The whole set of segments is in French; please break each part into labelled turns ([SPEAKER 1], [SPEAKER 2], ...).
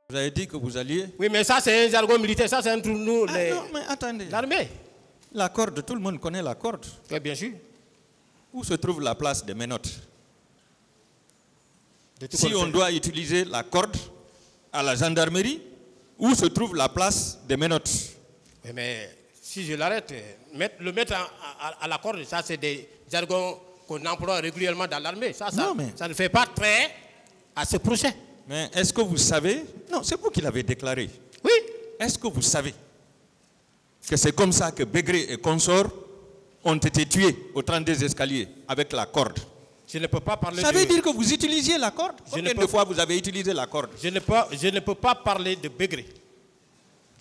[SPEAKER 1] Vous avez dit que vous alliez...
[SPEAKER 2] Oui, mais ça c'est un jargon militaire, ça c'est entre nous, les...
[SPEAKER 1] Non, mais attendez.
[SPEAKER 2] L'armée.
[SPEAKER 1] La corde, tout le monde connaît la corde.
[SPEAKER 2] Oui, bien sûr.
[SPEAKER 1] Où se trouve la place des menottes? Si on doit utiliser la corde à la gendarmerie, où se trouve la place des menottes?
[SPEAKER 2] Oui, mais si je l'arrête, le mettre à la corde, ça c'est des jargons qu'on emploie régulièrement dans l'armée. Ça ne fait pas très à ce procès.
[SPEAKER 1] Mais est-ce que vous savez... Non, c'est vous qui l'avez déclaré.
[SPEAKER 2] Oui.
[SPEAKER 1] Est-ce que vous savez que c'est comme ça que Begré et consorts ont été tués au 32 escaliers avec la corde?
[SPEAKER 2] Je ne peux pas parler
[SPEAKER 1] ça veut dire que vous utilisiez la corde? Combien de fois vous avez utilisé la corde?
[SPEAKER 2] Je ne peux pas parler de Begré.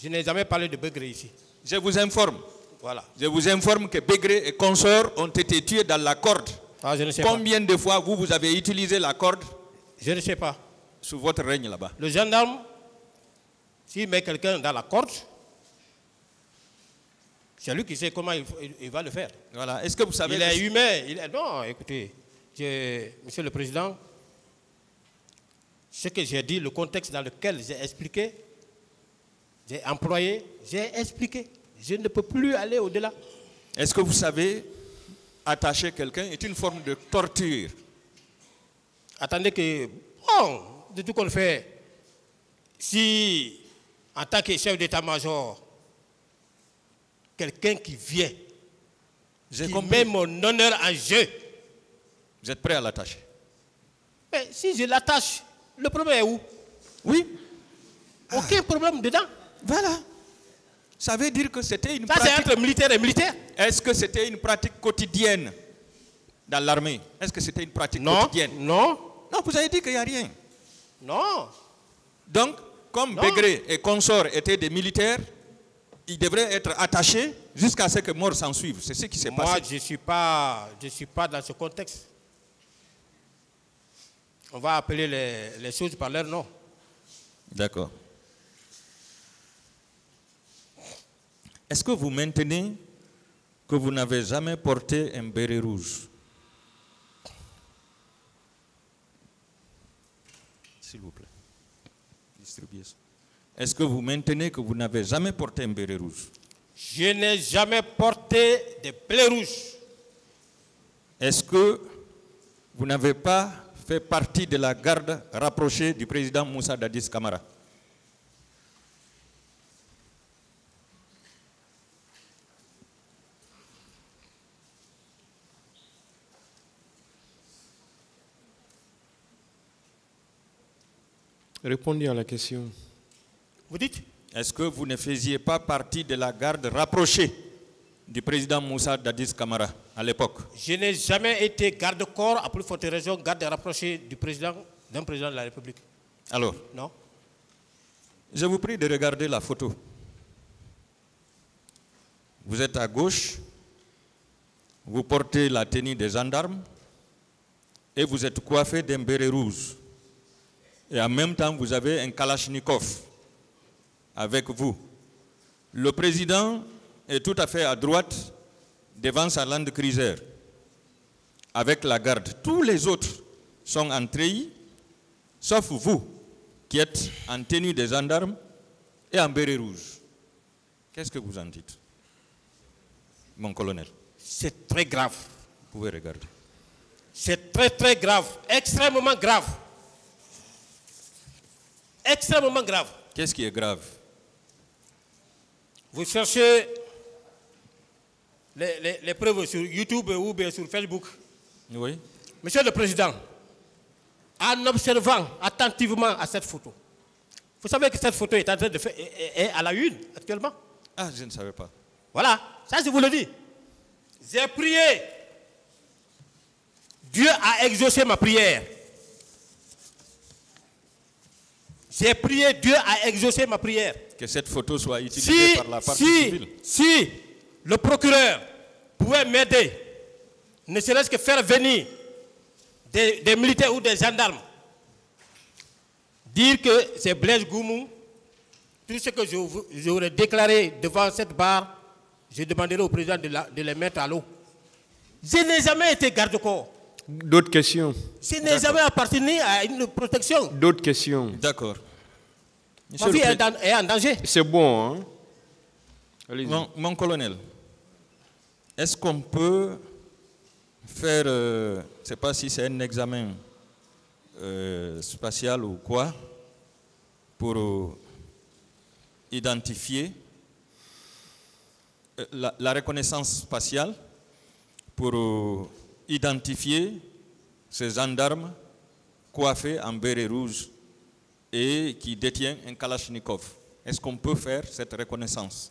[SPEAKER 2] Je n'ai jamais parlé de Begré ici.
[SPEAKER 1] Je vous informe.
[SPEAKER 2] Voilà.
[SPEAKER 1] Je vous informe que Begré et consorts ont été tués dans la corde.
[SPEAKER 2] Ah, je ne sais
[SPEAKER 1] Combien de fois vous avez utilisé la corde?
[SPEAKER 2] Je ne sais pas.
[SPEAKER 1] Sous votre règne là-bas.
[SPEAKER 2] Le gendarme, s'il met quelqu'un dans la corde, c'est lui qui sait comment il va le faire.
[SPEAKER 1] Voilà. Est-ce que vous savez...
[SPEAKER 2] Il est humain. Non, écoutez, Monsieur le Président, ce que j'ai dit, le contexte dans lequel j'ai expliqué, j'ai employé, j'ai expliqué. Je ne peux plus aller au-delà.
[SPEAKER 1] Est-ce que vous savez, attacher quelqu'un est une forme de torture?
[SPEAKER 2] Attendez que... Bon, de tout qu'on fait, si, en tant que chef d'état-major, quelqu'un qui vient, qui met mon honneur en jeu...
[SPEAKER 1] Vous êtes prêt à l'attacher?
[SPEAKER 2] Mais si je l'attache, le problème est où?
[SPEAKER 1] Oui.
[SPEAKER 2] Aucun problème dedans.
[SPEAKER 1] Voilà. Ça veut dire que c'était une
[SPEAKER 2] pratique... Ça, c'est entre militaire et militaire.
[SPEAKER 1] Est-ce que c'était une pratique quotidienne dans l'armée? Est-ce que c'était une pratique quotidienne?
[SPEAKER 2] Non.
[SPEAKER 1] Non, vous avez dit qu'il n'y a rien.
[SPEAKER 2] Non.
[SPEAKER 1] Donc, comme Begré et consorts étaient des militaires, ils devraient être attachés jusqu'à ce que mort s'en suive. C'est ce qui s'est passé.
[SPEAKER 2] Moi, je ne suis pas dans ce contexte. On va appeler les choses par leur nom.
[SPEAKER 1] D'accord. Est-ce que vous maintenez que vous n'avez jamais porté un béret rouge? S'il vous plaît. Distribuez ça. Est-ce que vous maintenez que vous n'avez jamais porté un béret rouge?
[SPEAKER 2] Je n'ai jamais porté de béret rouge.
[SPEAKER 1] Est-ce que vous n'avez pas fait partie de la garde rapprochée du président Moussa Dadis Camara?
[SPEAKER 3] Répondez à la question.
[SPEAKER 2] Vous dites?
[SPEAKER 1] Est-ce que vous ne faisiez pas partie de la garde rapprochée du président Moussa Dadis Camara à l'époque?
[SPEAKER 2] Je n'ai jamais été garde-corps, à plus forte raison, garde rapproché d'un président de la République.
[SPEAKER 1] Alors?
[SPEAKER 2] Non.
[SPEAKER 1] Je vous prie de regarder la photo. Vous êtes à gauche, vous portez la tenue des gendarmes et vous êtes coiffé d'un béret rouge. Et en même temps, vous avez un kalachnikov avec vous. Le président est tout à fait à droite devant sa Land Cruiser avec la garde. Tous les autres sont en treillis, sauf vous qui êtes en tenue des gendarmes et en béret rouge. Qu'est-ce que vous en dites, mon colonel?
[SPEAKER 2] C'est très grave.
[SPEAKER 1] Vous pouvez regarder.
[SPEAKER 2] C'est très très grave, extrêmement grave. Extrêmement grave.
[SPEAKER 1] Qu'est-ce qui est grave?
[SPEAKER 2] Vous cherchez les preuves sur YouTube ou bien sur Facebook.
[SPEAKER 1] Oui.
[SPEAKER 2] Monsieur le Président, en observant attentivement à cette photo, vous savez que cette photo est en train de faire, est à la une actuellement.
[SPEAKER 1] Ah, je ne savais pas.
[SPEAKER 2] Voilà, ça je vous le dis. J'ai prié. Dieu a exaucé ma prière. J'ai prié, Dieu a exaucé ma prière.
[SPEAKER 1] Que cette photo soit utilisée par la partie civile.
[SPEAKER 2] Si le procureur pouvait m'aider, ne serait-ce que faire venir des militaires ou des gendarmes, dire que c'est Blaise Goumou, tout ce que j'aurais déclaré devant cette barre, je demanderai au président de les mettre à l'eau. Je n'ai jamais été garde-corps.
[SPEAKER 3] D'autres questions?
[SPEAKER 2] Je n'ai jamais appartenu à une protection.
[SPEAKER 3] D'autres questions?
[SPEAKER 1] D'accord.
[SPEAKER 2] Ma vie est en danger.
[SPEAKER 3] C'est bon, hein? Allez-y.
[SPEAKER 1] Mon colonel, est-ce qu'on peut faire, je ne sais pas si c'est un examen spatial ou quoi, pour identifier la reconnaissance spatiale, pour identifier ces gendarmes coiffés en béret rouge et qui détient un Kalachnikov. Est-ce qu'on peut faire cette reconnaissance?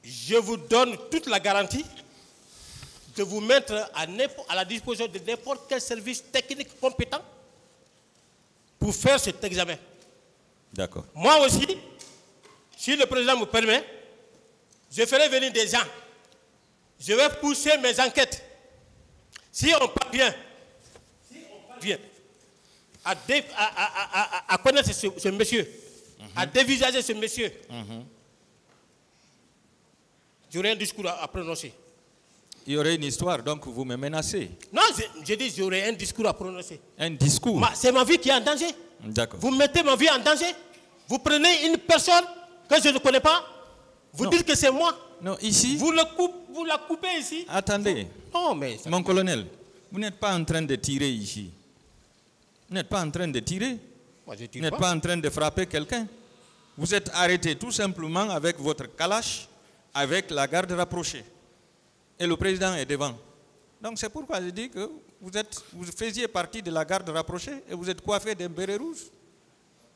[SPEAKER 2] Je vous donne toute la garantie de vous mettre à la disposition de n'importe quel service technique compétent pour faire cet examen.
[SPEAKER 1] D'accord.
[SPEAKER 2] Moi aussi, si le président me permet, je ferai venir des gens. Je vais pousser mes enquêtes. Si on parvient à connaître ce monsieur, à dévisager ce monsieur, j'aurai un discours à prononcer.
[SPEAKER 1] Il y aurait une histoire, donc vous me menacez.
[SPEAKER 2] Non, je dis j'aurai un discours à prononcer.
[SPEAKER 1] Un discours?
[SPEAKER 2] C'est ma vie qui est en danger.
[SPEAKER 1] D'accord.
[SPEAKER 2] Vous mettez ma vie en danger. Vous prenez une personne que je ne connais pas. Vous dites que c'est moi.
[SPEAKER 1] Non, ici.
[SPEAKER 2] Vous la coupez ici.
[SPEAKER 1] Attendez.
[SPEAKER 2] Non, mais
[SPEAKER 1] mon colonel, vous n'êtes pas en train de tirer ici. Vous n'êtes pas en train de tirer.
[SPEAKER 2] Moi, je tire
[SPEAKER 1] Vous n'êtes pas en train de frapper quelqu'un. Vous êtes arrêté tout simplement avec votre kalash, avec la garde rapprochée. Et le président est devant. Donc c'est pourquoi je dis que vous faisiez partie de la garde rapprochée et vous êtes coiffé d'un béret rouge.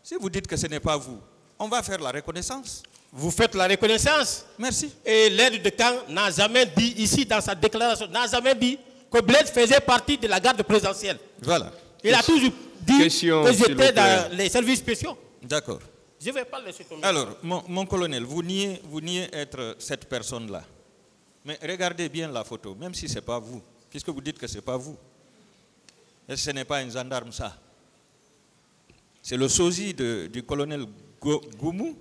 [SPEAKER 1] Si vous dites que ce n'est pas vous, on va faire la reconnaissance.
[SPEAKER 2] Vous faites la reconnaissance.
[SPEAKER 1] Merci.
[SPEAKER 2] Et l'aide de camp n'a jamais dit ici dans sa déclaration, n'a jamais dit que Blaise faisait partie de la garde présidentielle.
[SPEAKER 1] Voilà.
[SPEAKER 2] Il a toujours dit que j'étais dans les services spéciaux.
[SPEAKER 1] D'accord.
[SPEAKER 2] Je ne vais pas laisser tomber.
[SPEAKER 1] Alors, mon colonel, vous niez être cette personne-là. Mais regardez bien la photo, même si ce n'est pas vous, puisque vous dites que ce n'est pas vous. Et ce n'est pas un gendarme, ça. C'est le sosie du colonel Goumou.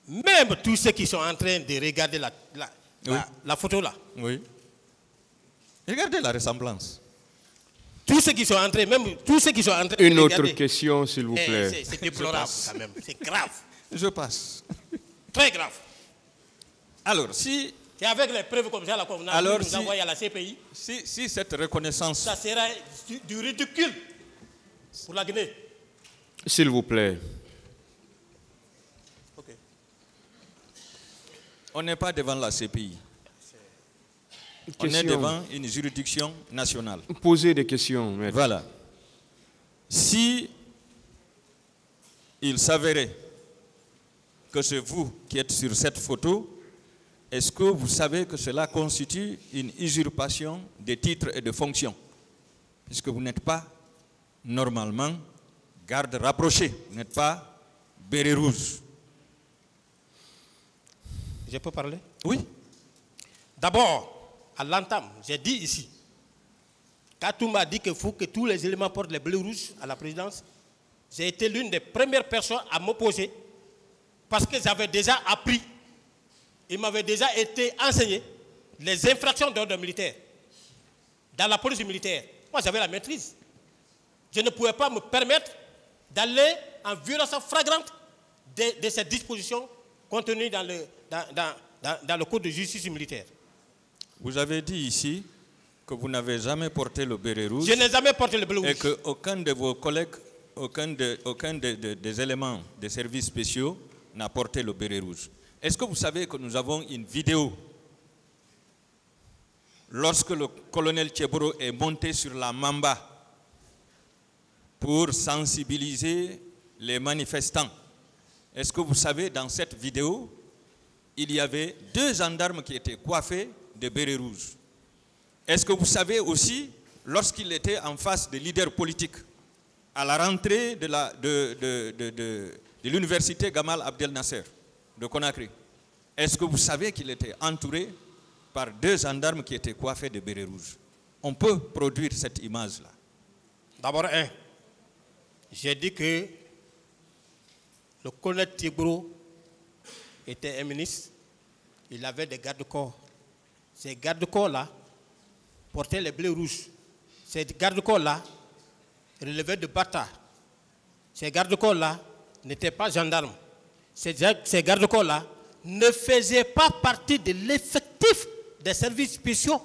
[SPEAKER 2] Même tous ceux qui sont en train de regarder la photo là.
[SPEAKER 1] Oui. Regardez la ressemblance.
[SPEAKER 2] Tous ceux qui sont en train, même tous ceux qui sont en train
[SPEAKER 3] Une
[SPEAKER 2] de
[SPEAKER 3] autre
[SPEAKER 2] regarder.
[SPEAKER 3] question, s'il vous plaît.
[SPEAKER 2] C'est déplorable quand même. C'est grave.
[SPEAKER 1] Je passe.
[SPEAKER 2] Très grave.
[SPEAKER 1] Alors, si...
[SPEAKER 2] Et avec les preuves comme ça, là, qu'on a nous envoyé à la CPI,
[SPEAKER 1] si cette reconnaissance...
[SPEAKER 2] ça sera du ridicule pour la Guinée.
[SPEAKER 3] S'il vous plaît.
[SPEAKER 2] Okay.
[SPEAKER 1] On n'est pas devant la CPI. On est devant une juridiction nationale.
[SPEAKER 3] Posez des questions. Maître.
[SPEAKER 1] Voilà. Si il s'avérait que c'est vous qui êtes sur cette photo, est-ce que vous savez que cela constitue une usurpation des titres et de fonctions? Puisque vous n'êtes pas normalement garde rapproché, vous n'êtes pas béret rouge.
[SPEAKER 2] Je peux parler?
[SPEAKER 1] Oui.
[SPEAKER 2] D'abord, à l'entame, j'ai dit ici, Katou m'a dit qu'il faut que tous les éléments portent les bleus rouges à la présidence. J'ai été l'une des premières personnes à m'opposer parce que j'avais déjà appris, il m'avait déjà été enseigné les infractions d'ordre militaire dans la police militaire. Moi, j'avais la maîtrise. Je ne pouvais pas me permettre d'aller en violation flagrante de ces dispositions contenues dans le code de justice militaire.
[SPEAKER 1] Vous avez dit ici que vous n'avez jamais porté le béret rouge.
[SPEAKER 2] Je n'ai jamais porté le béret rouge.
[SPEAKER 1] Et qu'aucun de vos collègues, aucun des éléments des services spéciaux n'a porté le béret rouge. Est-ce que vous savez que nous avons une vidéo lorsque le colonel Tcheboro est monté sur la Mamba pour sensibiliser les manifestants? Est-ce que vous savez, dans cette vidéo, il y avait 2 gendarmes qui étaient coiffés de béret rouge? Est-ce que vous savez aussi, lorsqu'il était en face des leaders politiques, à la rentrée de l'université Gamal Abdel Nasser de Conakry, est-ce que vous savez qu'il était entouré par 2 gendarmes qui étaient coiffés de béret rouge? On peut produire cette image-là.
[SPEAKER 2] D'abord, j'ai dit que le colonel Tcheboro était un ministre, il avait des gardes-corps. Ces gardes-corps-là portaient les bleus rouges. Ces gardes-corps-là relevaient de Bata. Ces gardes-corps-là n'étaient pas gendarmes. Ces gardes-corps-là ne faisaient pas partie de l'effectif des services spéciaux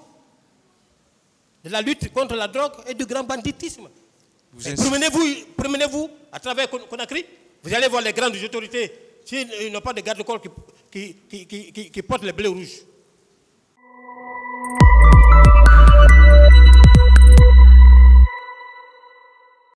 [SPEAKER 2] de la lutte contre la drogue et du grand banditisme. Promenez-vous à travers Conakry, vous allez voir les grandes autorités, s'ils n'ont pas de garde-corps qui portent les blés rouges.